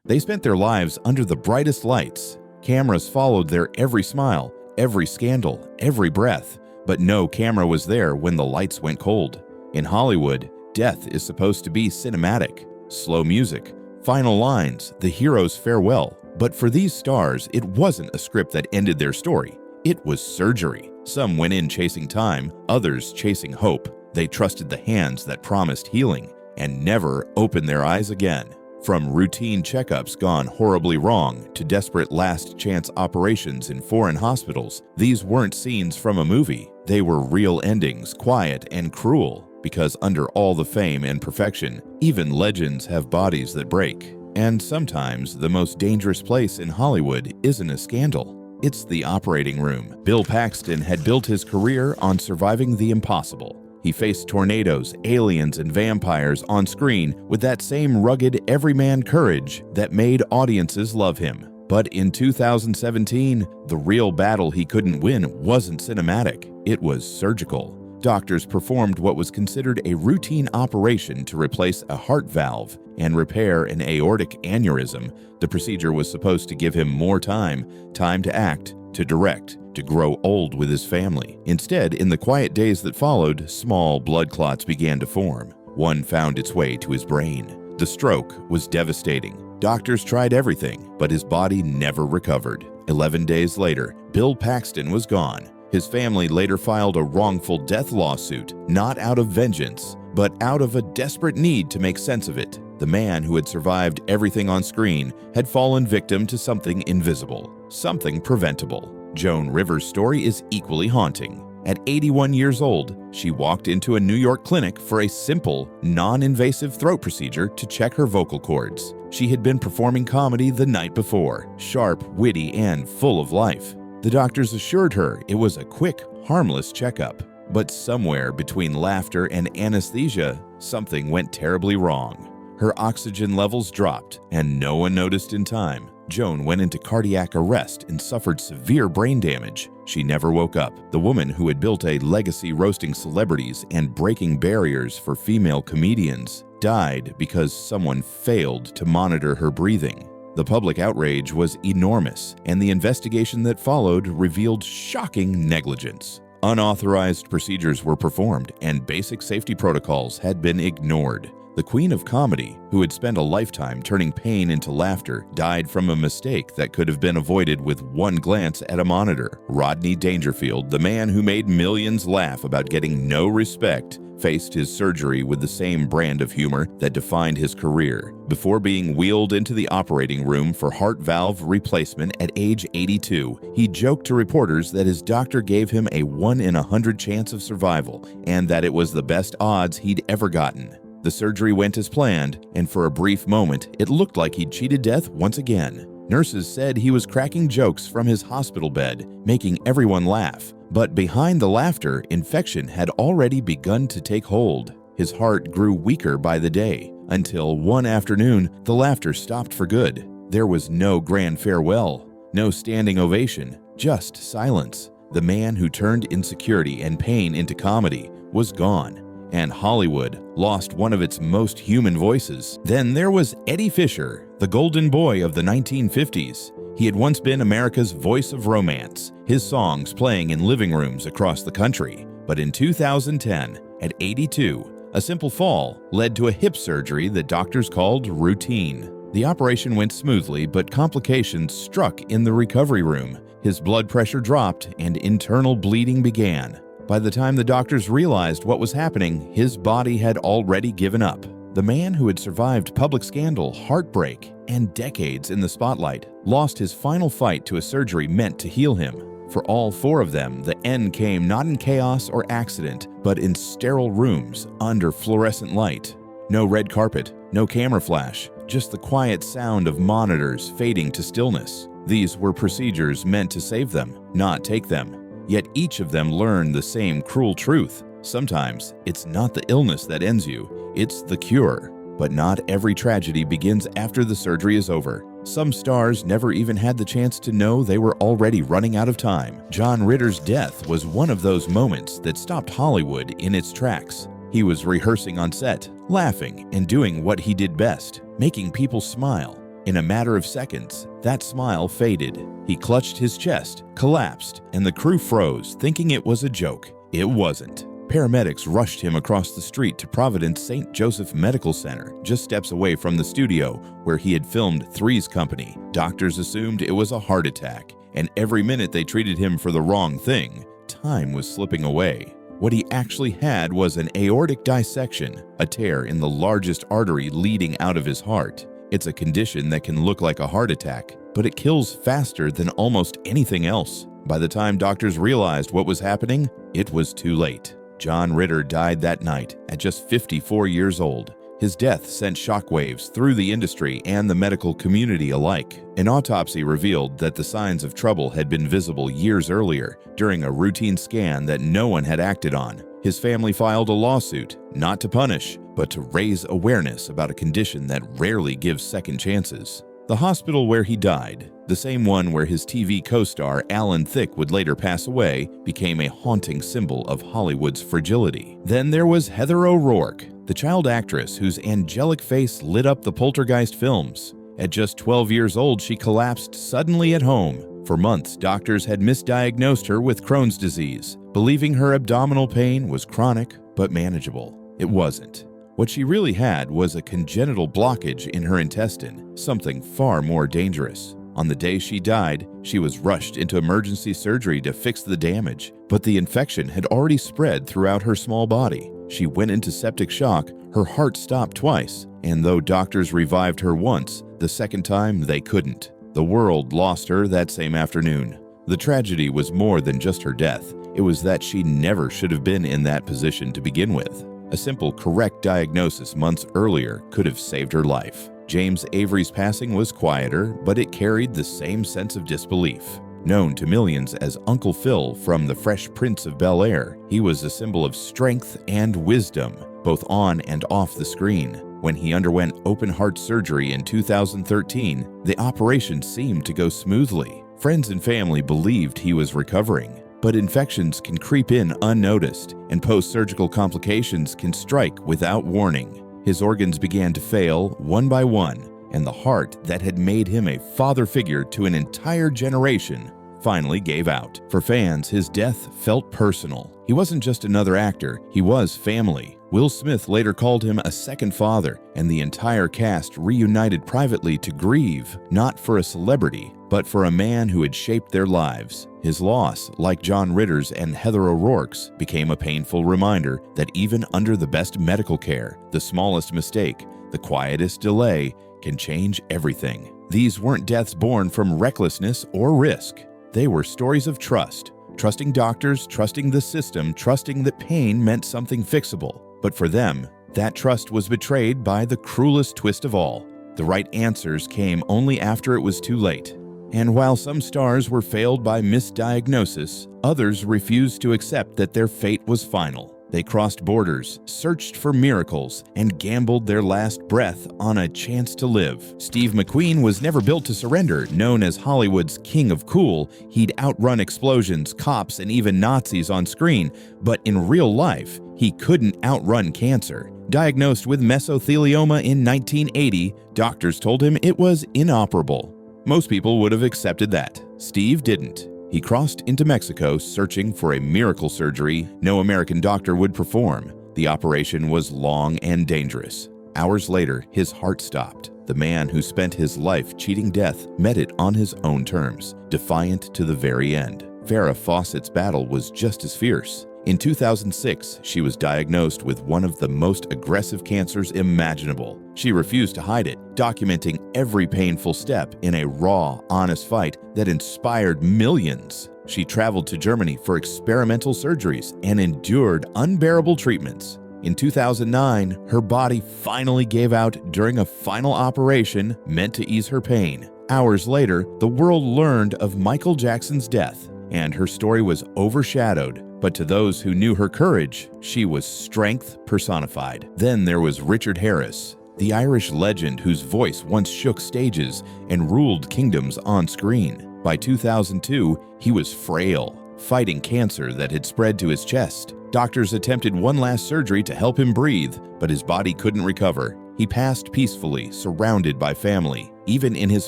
They spent their lives under the brightest lights. Cameras followed their every smile, every scandal, every breath, but no camera was there when the lights went cold. In Hollywood, death is supposed to be cinematic. Slow music, final lines, the hero's farewell. But for these stars, it wasn't a script that ended their story. It was surgery. Some went in chasing time, others chasing hope. They trusted the hands that promised healing and never opened their eyes again. From routine checkups gone horribly wrong to desperate last-chance operations in foreign hospitals, these weren't scenes from a movie. They were real endings, quiet and cruel, because under all the fame and perfection, even legends have bodies that break. And sometimes the most dangerous place in Hollywood isn't a scandal. It's the operating room. Bill Paxton had built his career on surviving the impossible. He faced tornadoes, aliens, and vampires on screen with that same rugged, everyman courage that made audiences love him. But in 2017, the real battle he couldn't win wasn't cinematic. It was surgical. Doctors performed what was considered a routine operation to replace a heart valve and repair an aortic aneurysm. The procedure was supposed to give him more time to act, to direct, to grow old with his family. Instead, in the quiet days that followed, small blood clots began to form. One found its way to his brain. The stroke was devastating. Doctors tried everything, but his body never recovered. 11 days later, Bill Paxton was gone. His family later filed a wrongful death lawsuit, not out of vengeance, but out of a desperate need to make sense of it. The man who had survived everything on screen had fallen victim to something invisible, something preventable. Joan Rivers' story is equally haunting. At 81 years old, she walked into a New York clinic for a simple, non-invasive throat procedure to check her vocal cords. She had been performing comedy the night before, sharp, witty, and full of life. The doctors assured her it was a quick, harmless checkup. But somewhere between laughter and anesthesia, something went terribly wrong. Her oxygen levels dropped, and no one noticed in time. Joan went into cardiac arrest and suffered severe brain damage. She never woke up. The woman who had built a legacy roasting celebrities and breaking barriers for female comedians died because someone failed to monitor her breathing. The public outrage was enormous, and the investigation that followed revealed shocking negligence. Unauthorized procedures were performed, and basic safety protocols had been ignored. The queen of comedy, who had spent a lifetime turning pain into laughter, died from a mistake that could have been avoided with one glance at a monitor. Rodney Dangerfield, the man who made millions laugh about getting no respect, faced his surgery with the same brand of humor that defined his career. Before being wheeled into the operating room for heart valve replacement at age 82, he joked to reporters that his doctor gave him a 1 in 100 chance of survival and that it was the best odds he'd ever gotten. The surgery went as planned, and for a brief moment, it looked like he'd cheated death once again. Nurses said he was cracking jokes from his hospital bed, making everyone laugh. But behind the laughter, infection had already begun to take hold. His heart grew weaker by the day, until one afternoon, the laughter stopped for good. There was no grand farewell, no standing ovation, just silence. The man who turned insecurity and pain into comedy was gone, and Hollywood lost one of its most human voices. Then there was Eddie Fisher, the golden boy of the 1950s. He had once been America's voice of romance, his songs playing in living rooms across the country. But in 2010, at 82, a simple fall led to a hip surgery that doctors called routine. The operation went smoothly, but complications struck in the recovery room. His blood pressure dropped and internal bleeding began. By the time the doctors realized what was happening, his body had already given up. The man who had survived public scandal, heartbreak, and decades in the spotlight lost his final fight to a surgery meant to heal him. For all four of them, the end came not in chaos or accident, but in sterile rooms under fluorescent light. No red carpet, no camera flash, just the quiet sound of monitors fading to stillness. These were procedures meant to save them, not take them. Yet each of them learned the same cruel truth. Sometimes it's not the illness that ends you, it's the cure. But not every tragedy begins after the surgery is over. Some stars never even had the chance to know they were already running out of time. John Ritter's death was one of those moments that stopped Hollywood in its tracks. He was rehearsing on set, laughing and doing what he did best, making people smile. In a matter of seconds, that smile faded. He clutched his chest, collapsed, and the crew froze, thinking it was a joke. It wasn't. Paramedics rushed him across the street to Providence St. Joseph Medical Center, just steps away from the studio where he had filmed Three's Company. Doctors assumed it was a heart attack, and every minute they treated him for the wrong thing, time was slipping away. What he actually had was an aortic dissection, a tear in the largest artery leading out of his heart. It's a condition that can look like a heart attack, but it kills faster than almost anything else. By the time doctors realized what was happening, it was too late. John Ritter died that night at just 54 years old. His death sent shockwaves through the industry and the medical community alike. An autopsy revealed that the signs of trouble had been visible years earlier during a routine scan that no one had acted on. His family filed a lawsuit, not to punish, but to raise awareness about a condition that rarely gives second chances. The hospital where he died, the same one where his TV co-star Alan Thicke would later pass away, became a haunting symbol of Hollywood's fragility. Then there was Heather O'Rourke, the child actress whose angelic face lit up the Poltergeist films. At just 12 years old, she collapsed suddenly at home. For months, doctors had misdiagnosed her with Crohn's disease, believing her abdominal pain was chronic but manageable. It wasn't. What she really had was a congenital blockage in her intestine, something far more dangerous. On the day she died, she was rushed into emergency surgery to fix the damage, but the infection had already spread throughout her small body. She went into septic shock, her heart stopped twice, and though doctors revived her once, the second time they couldn't. The world lost her that same afternoon. The tragedy was more than just her death. It was that she never should have been in that position to begin with. A simple, correct diagnosis months earlier could have saved her life. James Avery's passing was quieter, but it carried the same sense of disbelief. Known to millions as Uncle Phil from The Fresh Prince of Bel-Air, he was a symbol of strength and wisdom, both on and off the screen. When he underwent open-heart surgery in 2013, the operation seemed to go smoothly. Friends and family believed he was recovering. But infections can creep in unnoticed, and post-surgical complications can strike without warning. His organs began to fail one by one, and the heart that had made him a father figure to an entire generation finally gave out. For fans, his death felt personal. He wasn't just another actor, he was family. Will Smith later called him a second father, and the entire cast reunited privately to grieve, not for a celebrity, but for a man who had shaped their lives. His loss, like John Ritter's and Heather O'Rourke's, became a painful reminder that even under the best medical care, the smallest mistake, the quietest delay, can change everything. These weren't deaths born from recklessness or risk. They were stories of trust. Trusting doctors, trusting the system, trusting that pain meant something fixable. But for them, that trust was betrayed by the cruelest twist of all. The right answers came only after it was too late. And while some stars were failed by misdiagnosis, others refused to accept that their fate was final. They crossed borders, searched for miracles, and gambled their last breath on a chance to live. Steve McQueen was never built to surrender. Known as Hollywood's king of cool, he'd outrun explosions, cops, and even Nazis on screen. But in real life, he couldn't outrun cancer. Diagnosed with mesothelioma in 1980, doctors told him it was inoperable. Most people would have accepted that. Steve didn't. He crossed into Mexico searching for a miracle surgery no American doctor would perform. The operation was long and dangerous. Hours later, his heart stopped. The man who spent his life cheating death met it on his own terms, defiant to the very end. Farrah Fawcett's battle was just as fierce. In 2006, she was diagnosed with one of the most aggressive cancers imaginable. She refused to hide it, documenting every painful step in a raw, honest fight that inspired millions. She traveled to Germany for experimental surgeries and endured unbearable treatments. In 2009, her body finally gave out during a final operation meant to ease her pain. Hours later, the world learned of Michael Jackson's death, and her story was overshadowed. But to those who knew her courage, she was strength personified. Then there was Richard Harris, the Irish legend whose voice once shook stages and ruled kingdoms on screen. By 2002, he was frail, fighting cancer that had spread to his chest. Doctors attempted one last surgery to help him breathe, but his body couldn't recover. He passed peacefully, surrounded by family. Even in his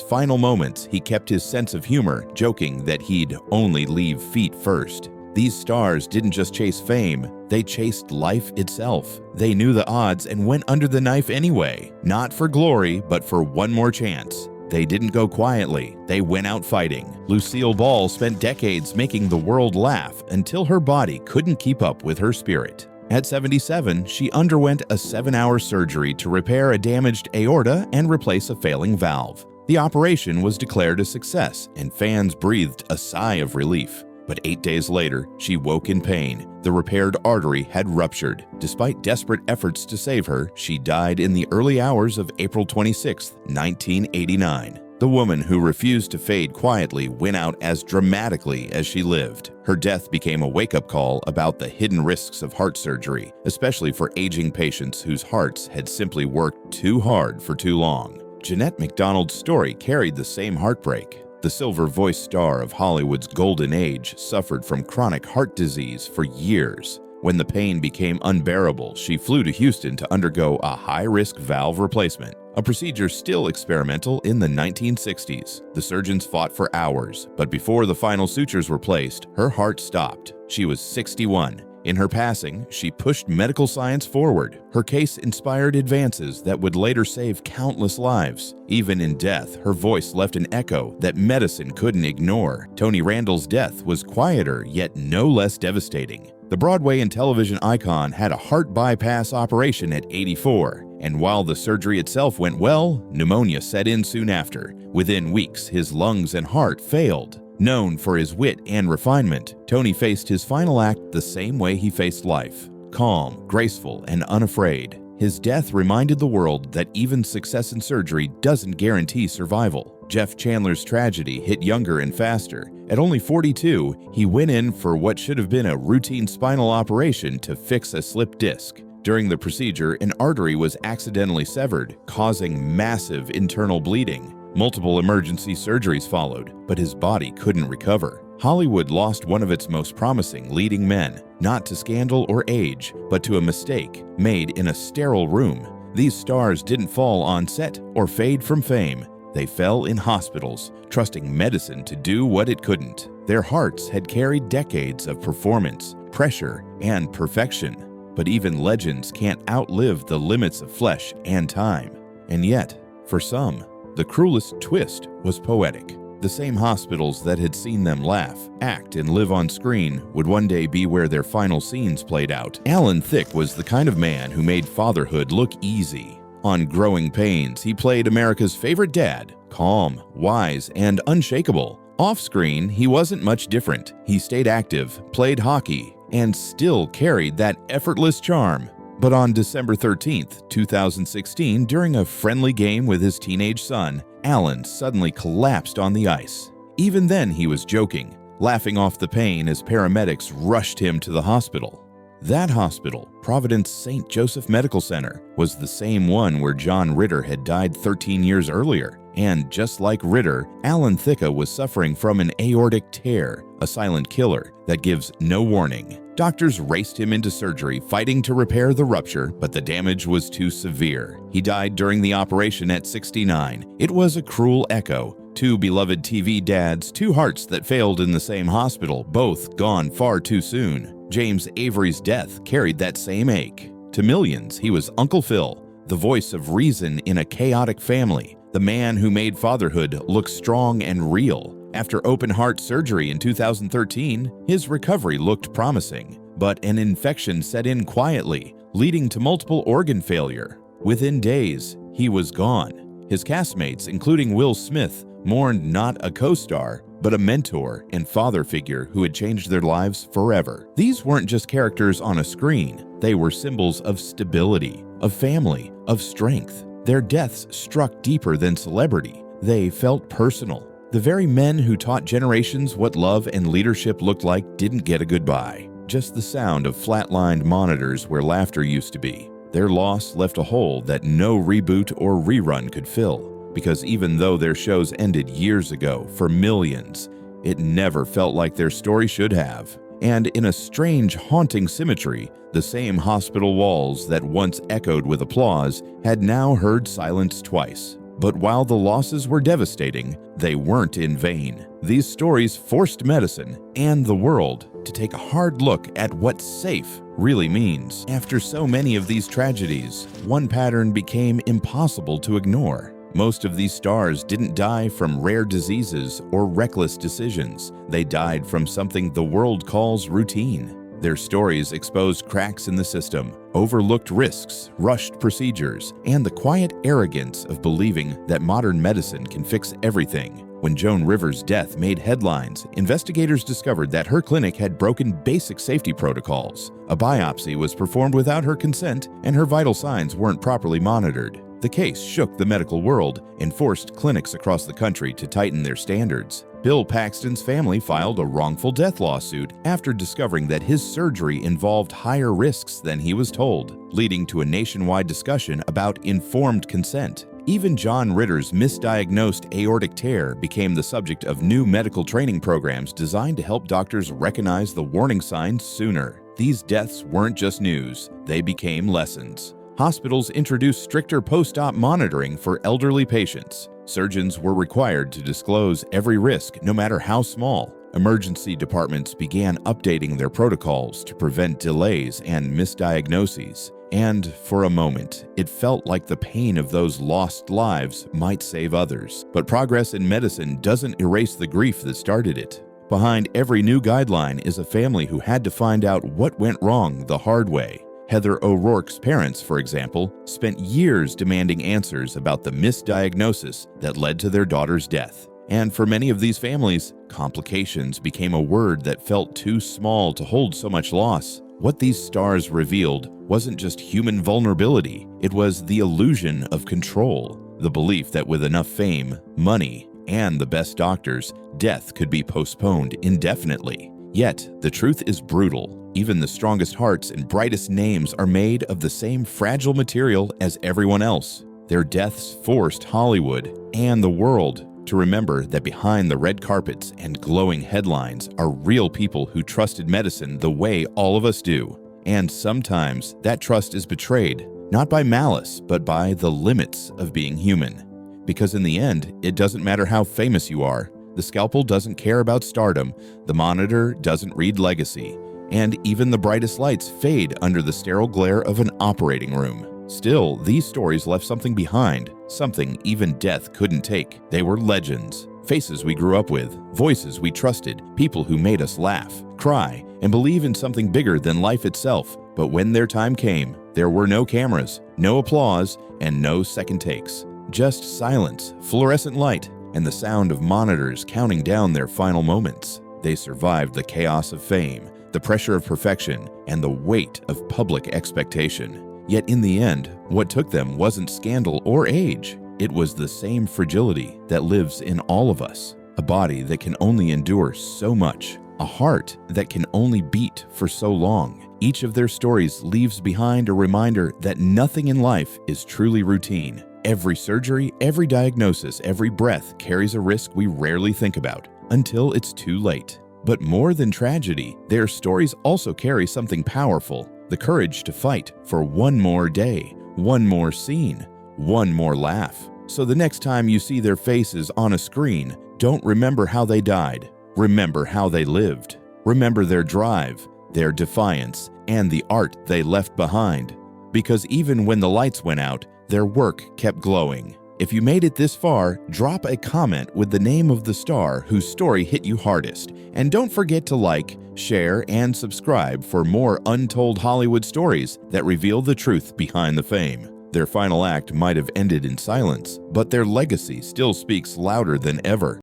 final moments, he kept his sense of humor, joking that he'd only leave feet first. These stars didn't just chase fame, they chased life itself. They knew the odds and went under the knife anyway, not for glory, but for one more chance. They didn't go quietly, they went out fighting. Lucille Ball spent decades making the world laugh until her body couldn't keep up with her spirit. At 77, she underwent a 7-hour surgery to repair a damaged aorta and replace a failing valve. The operation was declared a success, and fans breathed a sigh of relief. But 8 days later, she woke in pain. The repaired artery had ruptured. Despite desperate efforts to save her, she died in the early hours of April 26, 1989. The woman who refused to fade quietly went out as dramatically as she lived. Her death became a wake-up call about the hidden risks of heart surgery, especially for aging patients whose hearts had simply worked too hard for too long. Jeanette MacDonald's story carried the same heartbreak. The silver-voiced star of Hollywood's golden age suffered from chronic heart disease for years. When the pain became unbearable, she flew to Houston to undergo a high-risk valve replacement, a procedure still experimental in the 1960s. The surgeons fought for hours, but before the final sutures were placed, her heart stopped. She was 61. In her passing, she pushed medical science forward. Her case inspired advances that would later save countless lives. Even in death, her voice left an echo that medicine couldn't ignore. Tony Randall's death was quieter, yet no less devastating. The Broadway and television icon had a heart bypass operation at 84, and while the surgery itself went well, pneumonia set in soon after. Within weeks, his lungs and heart failed. Known for his wit and refinement, Tony faced his final act the same way he faced life: calm, graceful, and unafraid. His death reminded the world that even success in surgery doesn't guarantee survival. Jeff Chandler's tragedy hit younger and faster. At only 42, he went in for what should have been a routine spinal operation to fix a slipped disc. During the procedure, an artery was accidentally severed, causing massive internal bleeding. Multiple emergency surgeries followed, but his body couldn't recover. Hollywood lost one of its most promising leading men, not to scandal or age, but to a mistake made in a sterile room. These stars didn't fall on set or fade from fame. They fell in hospitals, trusting medicine to do what it couldn't. Their hearts had carried decades of performance, pressure, and perfection. But even legends can't outlive the limits of flesh and time. And yet, for some, the cruelest twist was poetic. The same hospitals that had seen them laugh, act, and live on screen would one day be where their final scenes played out. Alan Thicke was the kind of man who made fatherhood look easy. On Growing Pains, he played America's favorite dad, calm, wise, and unshakable. Off-screen, he wasn't much different. He stayed active, played hockey, and still carried that effortless charm. But on December 13, 2016, during a friendly game with his teenage son, Alan suddenly collapsed on the ice. Even then he was joking, laughing off the pain as paramedics rushed him to the hospital. That hospital, Providence St. Joseph Medical Center, was the same one where John Ritter had died 13 years earlier. And just like Ritter, Alan Thicke was suffering from an aortic tear, a silent killer that gives no warning. Doctors raced him into surgery, fighting to repair the rupture, but the damage was too severe. He died during the operation at 69. It was a cruel echo. Two beloved TV dads, two hearts that failed in the same hospital, both gone far too soon. James Avery's death carried that same ache. To millions, he was Uncle Phil, the voice of reason in a chaotic family, the man who made fatherhood look strong and real. After open-heart surgery in 2013, his recovery looked promising, but an infection set in quietly, leading to multiple organ failure. Within days, he was gone. His castmates, including Will Smith, mourned not a co-star, but a mentor and father figure who had changed their lives forever. These weren't just characters on a screen. They were symbols of stability, of family, of strength. Their deaths struck deeper than celebrity. They felt personal. The very men who taught generations what love and leadership looked like didn't get a goodbye. Just the sound of flatlined monitors where laughter used to be. Their loss left a hole that no reboot or rerun could fill. Because even though their shows ended years ago for millions, it never felt like their story should have. And in a strange, haunting symmetry, the same hospital walls that once echoed with applause had now heard silence twice. But while the losses were devastating, they weren't in vain. These stories forced medicine and the world to take a hard look at what safe really means. After so many of these tragedies, one pattern became impossible to ignore. Most of these stars didn't die from rare diseases or reckless decisions. They died from something the world calls routine. Their stories exposed cracks in the system, overlooked risks, rushed procedures, and the quiet arrogance of believing that modern medicine can fix everything. When Joan Rivers' death made headlines, investigators discovered that her clinic had broken basic safety protocols. A biopsy was performed without her consent, and her vital signs weren't properly monitored. The case shook the medical world and forced clinics across the country to tighten their standards. Bill Paxton's family filed a wrongful death lawsuit after discovering that his surgery involved higher risks than he was told, leading to a nationwide discussion about informed consent. Even John Ritter's misdiagnosed aortic tear became the subject of new medical training programs designed to help doctors recognize the warning signs sooner. These deaths weren't just news, they became lessons. Hospitals introduced stricter post-op monitoring for elderly patients. Surgeons were required to disclose every risk, no matter how small. Emergency departments began updating their protocols to prevent delays and misdiagnoses. And for a moment, it felt like the pain of those lost lives might save others. But progress in medicine doesn't erase the grief that started it. Behind every new guideline is a family who had to find out what went wrong the hard way. Heather O'Rourke's parents, for example, spent years demanding answers about the misdiagnosis that led to their daughter's death. And for many of these families, complications became a word that felt too small to hold so much loss. What these stars revealed wasn't just human vulnerability, it was the illusion of control, the belief that with enough fame, money, and the best doctors, death could be postponed indefinitely. Yet, the truth is brutal. Even the strongest hearts and brightest names are made of the same fragile material as everyone else. Their deaths forced Hollywood and the world to remember that behind the red carpets and glowing headlines are real people who trusted medicine the way all of us do. And sometimes that trust is betrayed, not by malice, but by the limits of being human. Because in the end, it doesn't matter how famous you are. The scalpel doesn't care about stardom, the monitor doesn't read legacy, and even the brightest lights fade under the sterile glare of an operating room. Still, these stories left something behind, something even death couldn't take. They were legends, faces we grew up with, voices we trusted, people who made us laugh, cry, and believe in something bigger than life itself. But when their time came, there were no cameras, no applause, and no second takes. Just silence, fluorescent light, and the sound of monitors counting down their final moments. They survived the chaos of fame, the pressure of perfection, and the weight of public expectation. Yet in the end, what took them wasn't scandal or age. It was the same fragility that lives in all of us. A body that can only endure so much. A heart that can only beat for so long. Each of their stories leaves behind a reminder that nothing in life is truly routine. Every surgery, every diagnosis, every breath carries a risk we rarely think about until it's too late. But more than tragedy, their stories also carry something powerful. The courage to fight for one more day, one more scene, one more laugh. So the next time you see their faces on a screen, don't remember how they died. Remember how they lived. Remember their drive, their defiance, and the art they left behind. Because even when the lights went out, their work kept glowing. If you made it this far, drop a comment with the name of the star whose story hit you hardest. And don't forget to like, share, and subscribe for more untold Hollywood stories that reveal the truth behind the fame. Their final act might have ended in silence, but their legacy still speaks louder than ever.